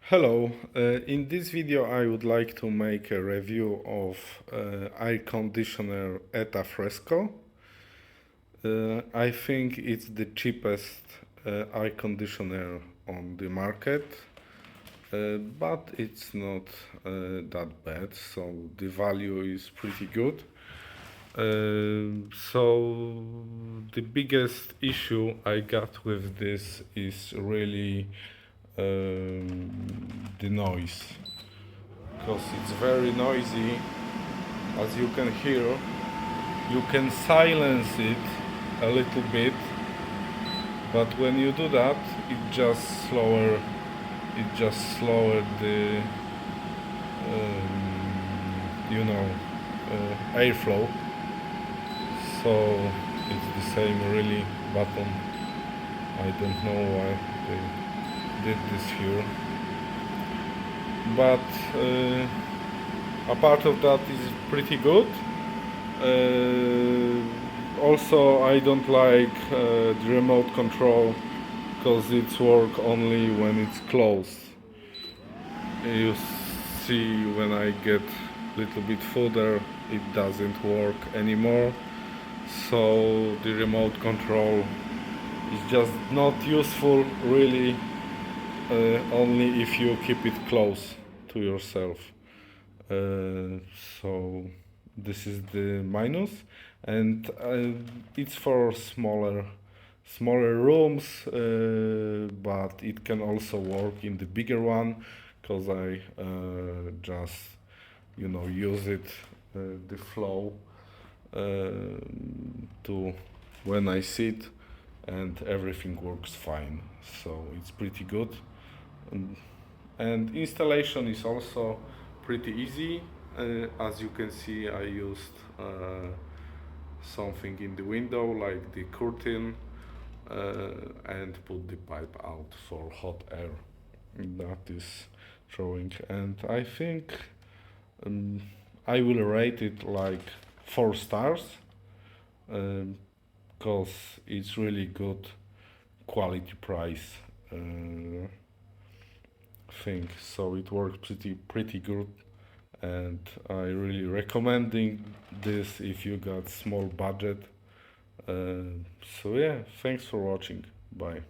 Hello, in this video I would like to make a review of air conditioner Eta Fresco. I think it's the cheapest air conditioner on the market, but it's not that bad, so the value is pretty good. So the biggest issue I got with this is really the noise, because it's very noisy. As you can hear, you can silence it a little bit, but when you do that, it just slower the airflow. So it's the same really button. I don't know why they did this here, but a part of that is pretty good. Also, I don't like the remote control, because it's work only when it's closed. You see, when I get a little bit further, it doesn't work anymore. So the remote control is just not useful really, only if you keep it close to yourself. So this is the minus, and it's for smaller rooms, but it can also work in the bigger one, because I just use it, the flow, to when I sit, and everything works fine, so it's pretty good. And installation is also pretty easy. As you can see, I used something in the window like the curtain, and put the pipe out for hot air. That is showing, and I think I will rate it like 4 stars, because it's really good quality price thing. So it works pretty good, and I really recommending this if you got small budget. So yeah, thanks for watching. Bye.